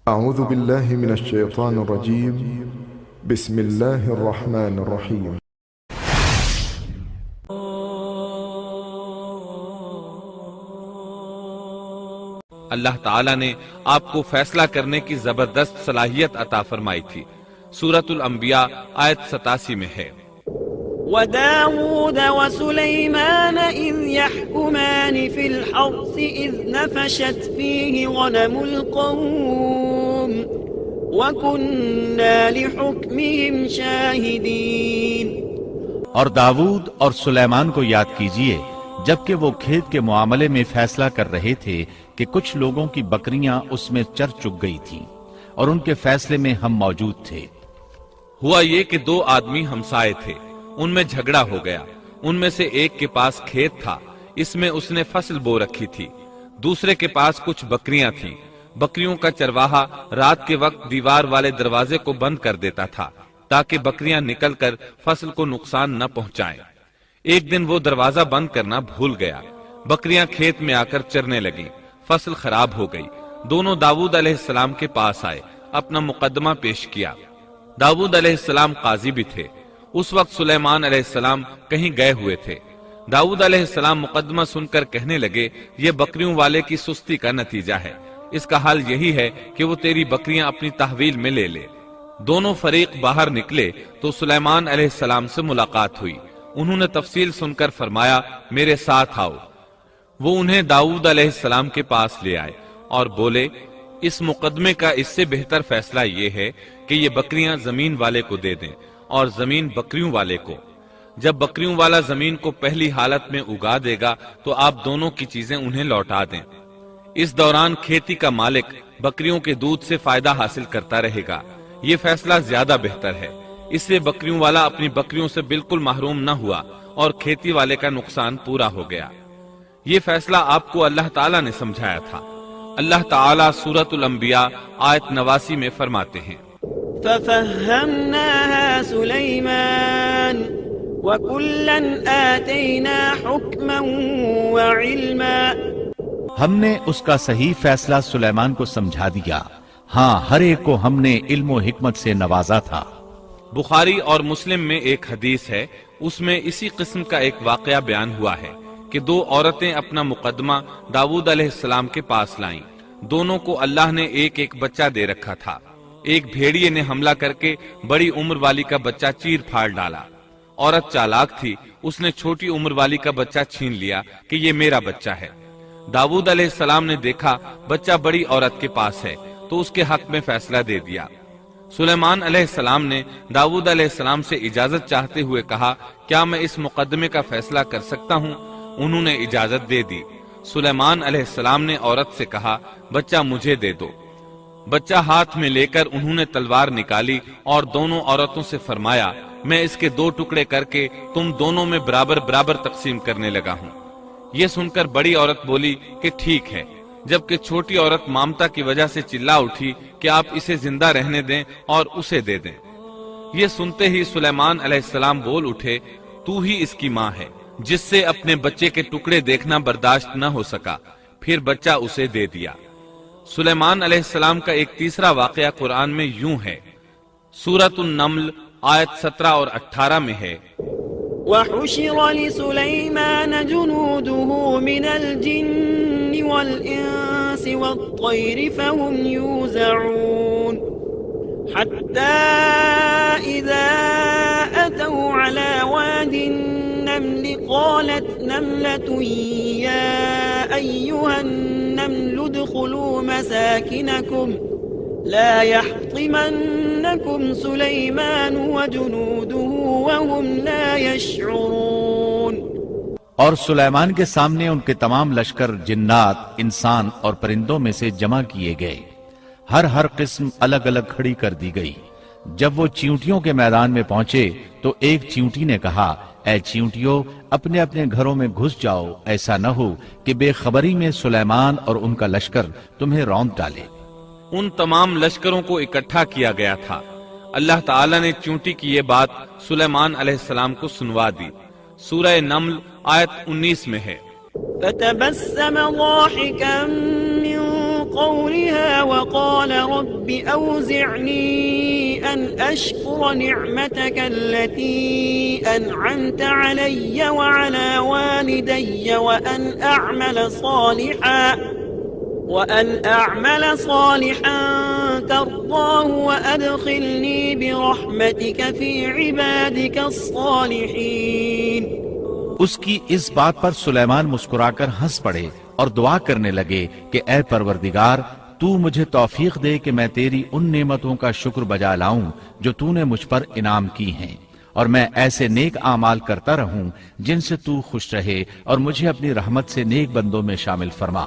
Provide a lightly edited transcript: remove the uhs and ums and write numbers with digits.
أعوذ بالله من الشيطان الرجيم بسم الله الرحمن الرحيم اللہ تعالیٰ نے آپ کو فیصلہ کرنے کی زبردست صلاحیت عطا فرمائی تھی۔ سورۃ الانبیاء آیت 87 میں ہے، وَدَاوُودَ وَسُلَيْمَانَ إِذْ يَحْكُمَانِ فِي الْحَرْثِ إِذْ نَفَشَتْ فِيهِ غَنَمُ الْقَوْمِ وَكُنَّا لِحُكْمِهِمْ شَاهِدِينَ۔ اور داؤد اور سلیمان کو یاد کیجئے جبکہ وہ کھیت کے معاملے میں فیصلہ کر رہے تھے کہ کچھ لوگوں کی بکریاں اس میں چر چک گئی تھیں اور ان کے فیصلے میں ہم موجود تھے۔ ہوا یہ کہ دو آدمی ہمسائے تھے، ان میں جھگڑا ہو گیا۔ ان میں سے ایک کے پاس کھیت تھا، اس میں اس نے فصل بو رکھی تھی، دوسرے کے پاس کچھ بکریاں تھیں۔ بکریوں کا چرواہا رات کے وقت دیوار والے دروازے کو بند کر دیتا تھا تاکہ بکریاں نکل کر فصل کو نقصان نہ پہنچائیں۔ ایک دن وہ دروازہ بند کرنا بھول گیا، بکریاں کھیت میں آ کر چرنے لگیں، فصل خراب ہو گئی۔ دونوں داؤد علیہ السلام کے پاس آئے، اپنا مقدمہ پیش کیا۔ داؤد علیہ السلام قاضی بھی تھے۔ اس وقت سلیمان علیہ السلام کہیں گئے ہوئے تھے۔ داؤد علیہ السلام مقدمہ سن کر کہنے لگے، یہ بکریوں والے کی سستی کا نتیجہ ہے، اس کا حل یہی ہے کہ وہ تیری بکریاں اپنی تحویل میں لے لے۔ دونوں فریق باہر نکلے تو سلیمان علیہ السلام سے ملاقات ہوئی۔ انہوں نے تفصیل سن کر فرمایا، میرے ساتھ آؤ۔ وہ انہیں داؤد علیہ السلام کے پاس لے آئے اور بولے، اس مقدمے کا اس سے بہتر فیصلہ یہ ہے کہ یہ بکریاں زمین والے کو دے دیں اور زمین بکریوں والے کو۔ جب بکریوں والا زمین کو پہلی حالت میں اگا دے گا تو آپ دونوں کی چیزیں انہیں لوٹا دیں۔ اس دوران کھیتی کا مالک بکریوں کے دودھ سے فائدہ حاصل کرتا رہے گا۔ یہ فیصلہ زیادہ بہتر ہے۔ اس سے بکریوں والا اپنی بکریوں سے بالکل محروم نہ ہوا اور کھیتی والے کا نقصان پورا ہو گیا۔ یہ فیصلہ آپ کو اللہ تعالیٰ نے سمجھایا تھا۔ اللہ تعالیٰ سورۃ الانبیاء آیت 89 میں فرماتے ہیں، فَفَهَّمْنَاهَا سُلَيْمَانَ وَكُلًّا آتَيْنَا حُكْمًا وَعِلْمًا۔ ہم نے اس کا صحیح فیصلہ سلیمان کو سمجھا دیا، ہاں ہر ایک کو ہم نے علم و حکمت سے نوازا تھا۔ بخاری اور مسلم میں ایک حدیث ہے، اس میں اسی قسم کا ایک واقعہ بیان ہوا ہے کہ دو عورتیں اپنا مقدمہ داؤد علیہ السلام کے پاس لائیں۔ دونوں کو اللہ نے ایک ایک بچہ دے رکھا تھا۔ ایک بھیڑیے نے حملہ کر کے بڑی عمر والی کا بچہ چیر پھاڑ ڈالا۔ عورت چالاک تھی، اس نے چھوٹی عمر والی کا بچہ چھین لیا کہ یہ میرا بچہ ہے۔ داؤد علیہ السلام نے دیکھا بچہ بڑی عورت کے پاس ہے تو اس کے حق میں فیصلہ دے دیا۔ سلیمان علیہ السلام نے داؤد علیہ السلام سے اجازت چاہتے ہوئے کہا، کیا میں اس مقدمے کا فیصلہ کر سکتا ہوں؟ انہوں نے اجازت دے دی۔ سلیمان علیہ السلام نے عورت سے کہا، بچہ مجھے دے دو۔ بچہ ہاتھ میں لے کر انہوں نے تلوار نکالی اور دونوں عورتوں سے فرمایا، میں اس کے 2 ٹکڑے کر کے تم دونوں میں برابر برابر تقسیم کرنے لگا ہوں۔ یہ سن کر بڑی عورت بولی کہ ٹھیک ہے، جبکہ چھوٹی عورت مامتا کی وجہ سے چلا اٹھی کہ آپ اسے زندہ رہنے دیں اور اسے دے دیں۔ یہ سنتے ہی سلیمان علیہ السلام بول اٹھے، تو ہی اس کی ماں ہے، جس سے اپنے بچے کے ٹکڑے دیکھنا برداشت نہ ہو سکا، پھر بچہ اسے دے دیا۔ سلیمان علیہ السلام کا ایک تیسرا واقعہ قرآن میں یوں ہے، سورۃ النمل آیت 17 اور 18 میں ہے، وَحُشِرَ لِسُلَيْمَانَ جُنُودُهُ مِنَ الْجِنِّ وَالْإِنسِ وَالطَّيْرِ فَهُمْ يُوزَعُونَ حَتَّى إِذَا أَتَوْا عَلَى وَادِ النَّمْلِ قَالَتْ نَمْلَةٌ يَا أَيُّهَا النَّمْلُ ادْخُلُوا مَسَاكِنَكُمْ لا يحطمنكم سليمان وجنوده وهم لا يشعرون۔ اور سلیمان کے سامنے ان کے تمام لشکر جنات، انسان اور پرندوں میں سے جمع کیے گئے، ہر قسم الگ الگ کھڑی کر دی گئی۔ جب وہ چیونٹیوں کے میدان میں پہنچے تو ایک چیونٹی نے کہا، اے چیونٹیوں، اپنے اپنے گھروں میں گھس جاؤ، ایسا نہ ہو کہ بے خبری میں سلیمان اور ان کا لشکر تمہیں روند ڈالے۔ ان تمام لشکروں کو اکٹھا کیا گیا تھا۔ اللہ تعالیٰ نے چونٹی کی یہ بات سلیمان علیہ السلام کو سنوا دی۔ سورہ نمل آیت 19 میں ہے، فتبسم ضاحكا من قولها وقال رب أوزعني أن أشكر نعمتك التي أنعمت علي وعلى والدي وأن أعمل صالحا ترضاه وأدخلني برحمتك في عبادك الصالحين۔ اس کی اس بات پر سلیمان مسکرا کر ہنس پڑے اور دعا کرنے لگے کہ اے پروردگار، تو مجھے توفیق دے کہ میں تیری ان نعمتوں کا شکر بجا لاؤں جو تو نے مجھ پر انعام کی ہیں، اور میں ایسے نیک اعمال کرتا رہوں جن سے تو خوش رہے، اور مجھے اپنی رحمت سے نیک بندوں میں شامل فرما۔